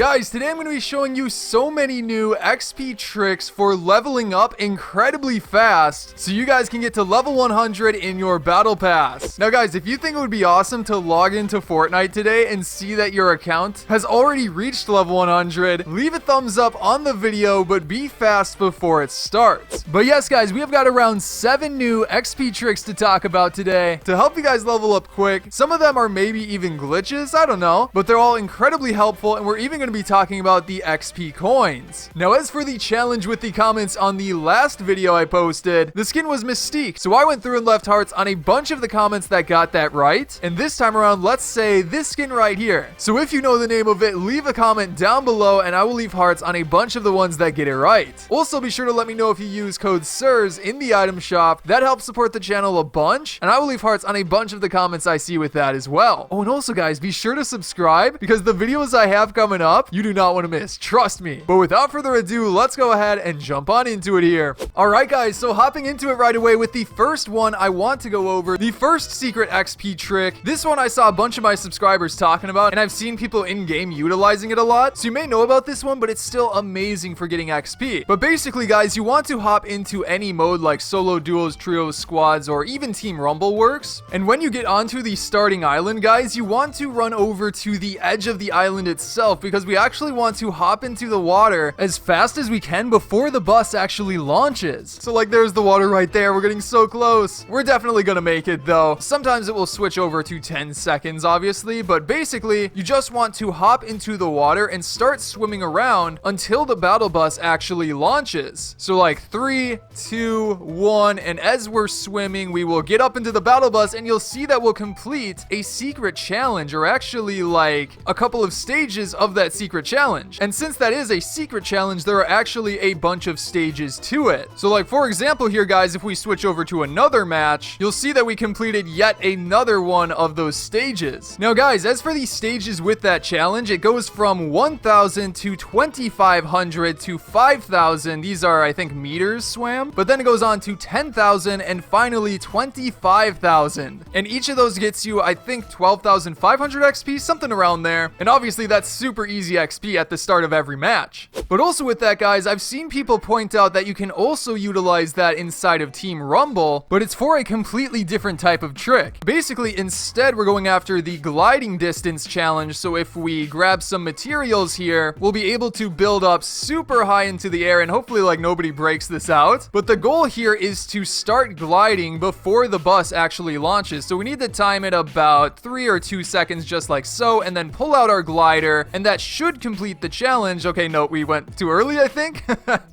Guys, today I'm going to be showing you so many new XP tricks for leveling up incredibly fast so you guys can get to level 100 in your battle pass. Now guys, if you think it would be awesome to log into Fortnite today and see that your account has already reached level 100, leave a thumbs up on the video, but be fast before it starts. But yes guys, we have got around 7 new XP tricks to talk about today to help you guys level up quick. Some of them are maybe even glitches, I don't know, but they're all incredibly helpful, and we're even going to be talking about the XP coins. Now, as for the challenge with the comments on the last video I posted, the skin was Mystique, so I went through and left hearts on a bunch of the comments that got that right, and this time around, let's say this skin right here. So if you know the name of it, leave a comment down below, and I will leave hearts on a bunch of the ones that get it right. Also, be sure to let me know if you use code SIRS in the item shop. That helps support the channel a bunch, and I will leave hearts on a bunch of the comments I see with that as well. Oh, and also guys, be sure to subscribe, because the videos I have coming up, you do not want to miss, trust me. But without further ado, let's go ahead and jump on into it here. Alright guys, so hopping into it right away with the first one I want to go over, the first secret XP trick. This one I saw a bunch of my subscribers talking about, and I've seen people in-game utilizing it a lot, so you may know about this one, but it's still amazing for getting XP. But basically guys, you want to hop into any mode like solo, duos, trios, squads, or even Team Rumble works, and when you get onto the starting island guys, you want to run over to the edge of the island itself, because we actually want to hop into the water as fast as we can before the bus actually launches. So like there's the water right there, we're getting so close. We're definitely gonna make it though. Sometimes it will switch over to 10 seconds obviously, but basically you just want to hop into the water and start swimming around until the battle bus actually launches. So like 3, 2, 1, and as we're swimming we will get up into the battle bus, and you'll see that we'll complete a secret challenge, or actually like a couple of stages of that secret challenge. And since that is a secret challenge, there are actually a bunch of stages to it. So like for example here guys, if we switch over to another match, you'll see that we completed yet another one of those stages. Now guys, as for the stages with that challenge, it goes from 1,000 to 2,500 to 5,000. These are, I think, meters swam, but then it goes on to 10,000 and finally 25,000. And each of those gets you, I think, 12,500 XP, something around there. And obviously that's super easy XP at the start of every match. But also with that guys, I've seen people point out that you can also utilize that inside of Team Rumble, but it's for a completely different type of trick. Basically, instead we're going after the gliding distance challenge. So if we grab some materials here, we'll be able to build up super high into the air, and hopefully like nobody breaks this out. But the goal here is to start gliding before the bus actually launches. So we need to time it about 3 or 2 seconds just like so, and then pull out our glider, and that should complete the challenge. Okay, no, we went too early, I think.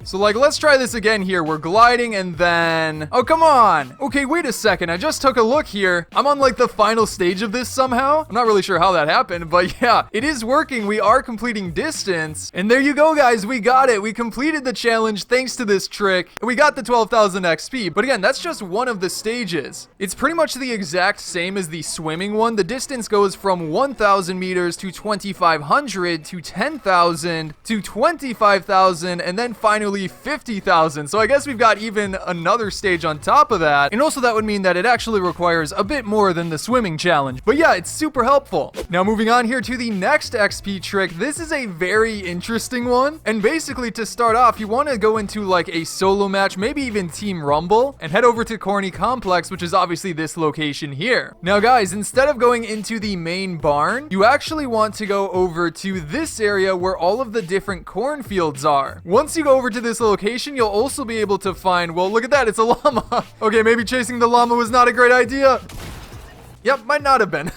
So like, let's try this again here. We're gliding and then, oh, come on. Okay, wait a second. I just took a look here. I'm on like the final stage of this somehow. I'm not really sure how that happened, but yeah, it is working. We are completing distance, and there you go guys. We got it. We completed the challenge thanks to this trick. We got the 12,000 XP, but again, that's just one of the stages. It's pretty much the exact same as the swimming one. The distance goes from 1,000 meters to 2,500 to 10,000 to 25,000, and then finally 50,000. So I guess we've got even another stage on top of that. And also that would mean that it actually requires a bit more than the swimming challenge. But yeah, it's super helpful. Now moving on here to the next XP trick. This is a very interesting one. And basically to start off, you want to go into like a solo match, maybe even Team Rumble, and head over to Corny Complex, which is obviously this location here. Now guys, instead of going into the main barn, you actually want to go over to this area where all of the different cornfields are. Once you go over to this location, you'll also be able to find, well, look at that, it's a llama. Okay, maybe chasing the llama was not a great idea. Yep, might not have been.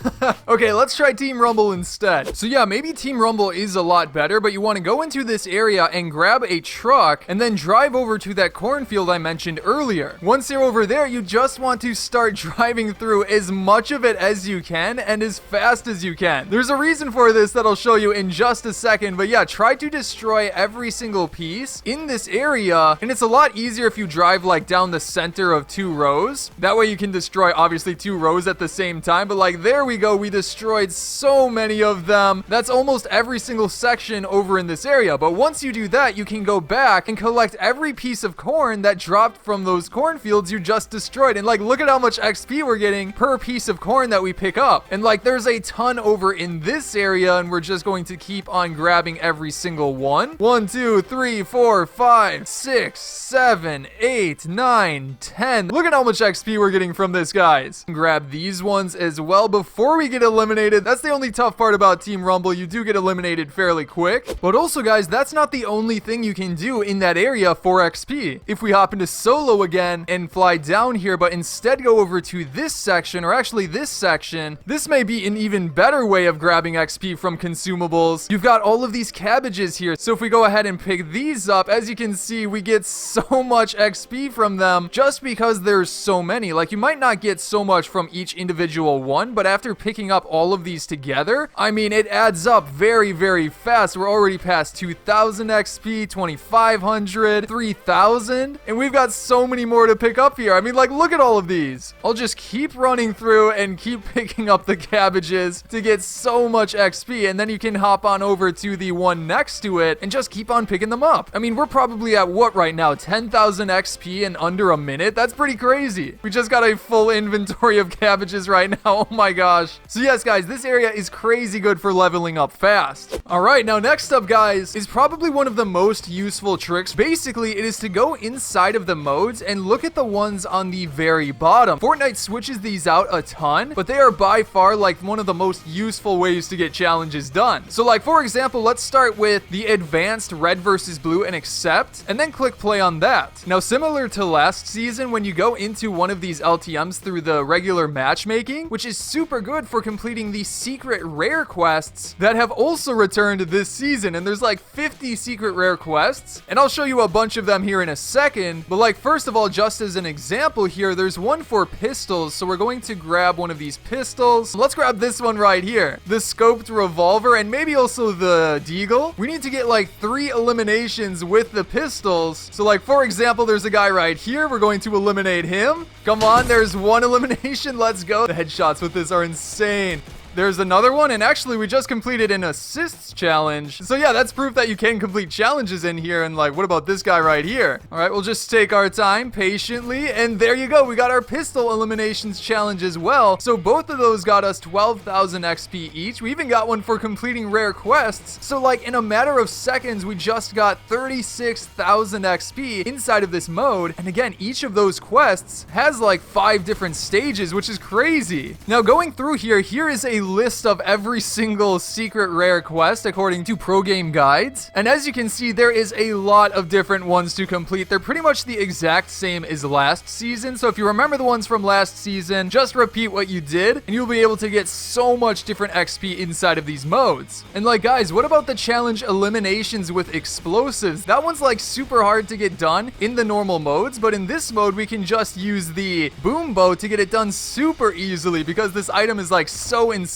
Okay, let's try Team Rumble instead. So yeah, maybe Team Rumble is a lot better, but you want to go into this area and grab a truck and then drive over to that cornfield I mentioned earlier. Once you're over there, you just want to start driving through as much of it as you can and as fast as you can. There's a reason for this that I'll show you in just a second, but yeah, try to destroy every single piece in this area, and it's a lot easier if you drive like down the center of 2 rows. That way you can destroy obviously 2 rows at the same same time, but like there we go. We destroyed so many of them. That's almost every single section over in this area. But once you do that, you can go back and collect every piece of corn that dropped from those cornfields you just destroyed. And like, look at how much XP we're getting per piece of corn that we pick up. And like, there's a ton over in this area, and we're just going to keep on grabbing every single one. 1, 2, 3, 4, 5, 6, 7, 8, 9, 10. Look at how much XP we're getting from this, guys. Grab these ones as well before we get eliminated. That's the only tough part about Team Rumble. You do get eliminated fairly quick. But also, guys, that's not the only thing you can do in that area for XP. If we hop into solo again and fly down here, but instead go over to this section, or actually this section, this may be an even better way of grabbing XP from consumables. You've got all of these cabbages here. So if we go ahead and pick these up, as you can see, we get so much XP from them just because there's so many. Like, you might not get so much from each individual one, but after picking up all of these together, I mean, it adds up very, very fast. We're already past 2,000 XP, 2,500, 3,000, and we've got so many more to pick up here. I mean, like, look at all of these. I'll just keep running through and keep picking up the cabbages to get so much XP, and then you can hop on over to the one next to it and just keep on picking them up. I mean, we're probably at what right now? 10,000 XP in under a minute? That's pretty crazy. We just got a full inventory of cabbages right now. Oh my gosh. So yes, guys, this area is crazy good for leveling up fast. All right, now next up, guys, is probably one of the most useful tricks. Basically, it is to go inside of the modes and look at the ones on the very bottom. Fortnite switches these out a ton, but they are by far like one of the most useful ways to get challenges done. So like, for example, let's start with the advanced red versus blue and accept, and then click play on that. Now, similar to last season, when you go into one of these LTMs through the regular matchmaking, which is super good for completing the secret rare quests that have also returned this season, and there's like 50 secret rare quests, and I'll show you a bunch of them here in a second. But like, first of all, just as an example here, there's one for pistols, so we're going to grab one of these pistols. Let's grab this one right here, the scoped revolver, and maybe also the deagle. We need to get like 3 eliminations with the pistols. So like, for example, there's a guy right here. We're going to eliminate him. Come on, there's 1 elimination. Let's go. The headshots with this are insane. There's another one, and actually we just completed an assists challenge. So yeah, that's proof that you can complete challenges in here. And like, what about this guy right here? All right, we'll just take our time patiently, and there you go. We got our pistol eliminations challenge as well. So both of those got us 12,000 XP each. We even got one for completing rare quests. So like, in a matter of seconds, we just got 36,000 XP inside of this mode. And again, each of those quests has like 5 different stages, which is crazy. Now, going through here is a list of every single secret rare quest according to pro game guides, and as you can see, there is a lot of different ones to complete. They're pretty much the exact same as last season, so if you remember the ones from last season, just repeat what you did and you'll be able to get so much different XP inside of these modes. And like, guys, what about the challenge eliminations with explosives? That one's like super hard to get done in the normal modes, but in this mode we can just use the boom bow to get it done super easily because this item is like so insane.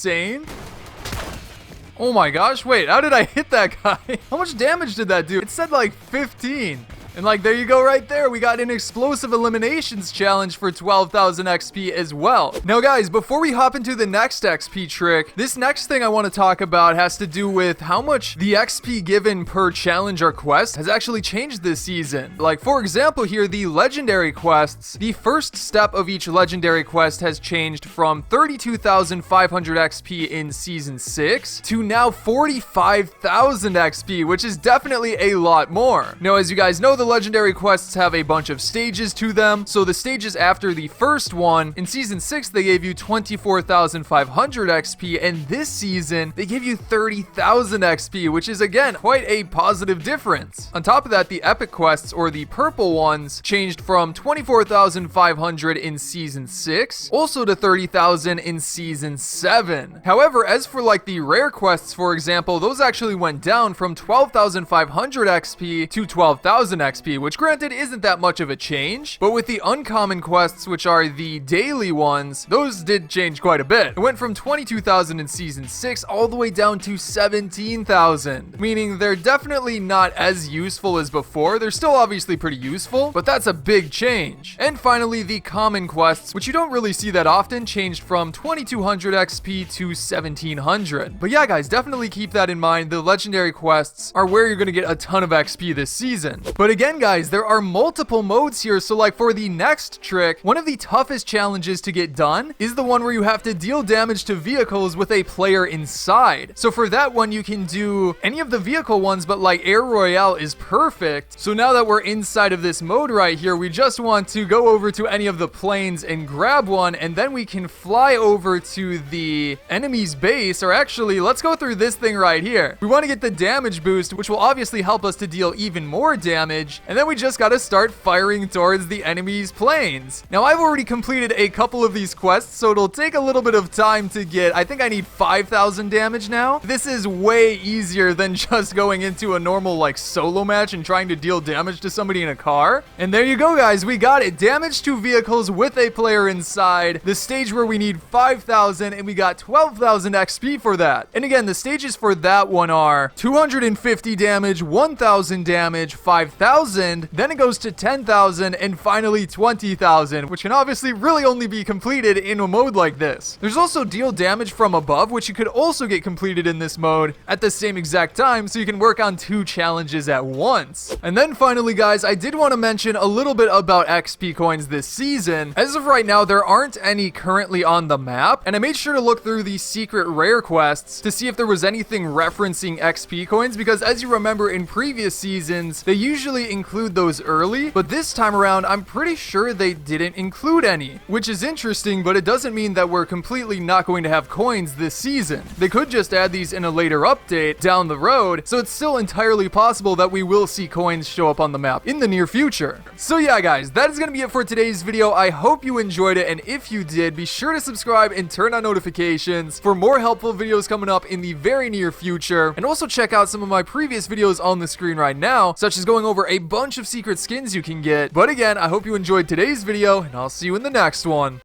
Oh my gosh, wait, how did I hit that guy? How much damage did that do? It said like 15. And like, there you go right there. We got an explosive eliminations challenge for 12,000 XP as well. Now guys, before we hop into the next XP trick, this next thing I want to talk about has to do with how much the XP given per challenge or quest has actually changed this season. Like, for example here, the legendary quests, the first step of each legendary quest has changed from 32,500 XP in season 6 to now 45,000 XP, which is definitely a lot more. Now, as you guys know, the legendary quests have a bunch of stages to them. So the stages after the first one, in season 6, they gave you 24,500 XP, and this season, they give you 30,000 XP, which is again, quite a positive difference. On top of that, the epic quests, or the purple ones, changed from 24,500 in season 6, also to 30,000 in season 7. However, as for like the rare quests, for example, those actually went down from 12,500 XP to 12,000 XP. XP, which granted isn't that much of a change, but with the uncommon quests, which are the daily ones, those did change quite a bit. It went from 22,000 in Season 6 all the way down to 17,000, meaning they're definitely not as useful as before. They're still obviously pretty useful, but that's a big change. And finally, the common quests, which you don't really see that often, changed from 2200 XP to 1700. But yeah, guys, definitely keep that in mind. The legendary quests are where you're going to get a ton of XP this season. But again, guys, there are multiple modes here. So like for the next trick, one of the toughest challenges to get done is the one where you have to deal damage to vehicles with a player inside. So for that one, you can do any of the vehicle ones, but like Air Royale is perfect. So now that we're inside of this mode right here, we just want to go over to any of the planes and grab one, and then we can fly over to the enemy's base. Or actually, let's go through this thing right here. We want to get the damage boost, which will obviously help us to deal even more damage, and then we just got to start firing towards the enemy's planes. Now, I've already completed a couple of these quests, so it'll take a little bit of time to get. I think I need 5,000 damage now. This is way easier than just going into a normal like solo match and trying to deal damage to somebody in a car. And there you go, guys, we got it. Damage to vehicles with a player inside, the stage where we need 5,000, and we got 12,000 XP for that. And again, the stages for that one are 250 damage, 1,000 damage, 5,000, then it goes to 10,000, and finally 20,000, which can obviously really only be completed in a mode like this. There's also deal damage from above, which you could also get completed in this mode at the same exact time, so you can work on 2 challenges at once. And then finally, guys, I did want to mention a little bit about XP coins this season. As of right now, there aren't any currently on the map, and I made sure to look through the secret rare quests to see if there was anything referencing XP coins, because as you remember in previous seasons, they usually include those early, but this time around, I'm pretty sure they didn't include any, which is interesting, but it doesn't mean that we're completely not going to have coins this season. They could just add these in a later update down the road, so it's still entirely possible that we will see coins show up on the map in the near future. So yeah, guys, that is going to be it for today's video. I hope you enjoyed it, and if you did, be sure to subscribe and turn on notifications for more helpful videos coming up in the very near future. And also check out some of my previous videos on the screen right now, such as going over a bunch of secret skins you can get. But again, I hope you enjoyed today's video, and I'll see you in the next one.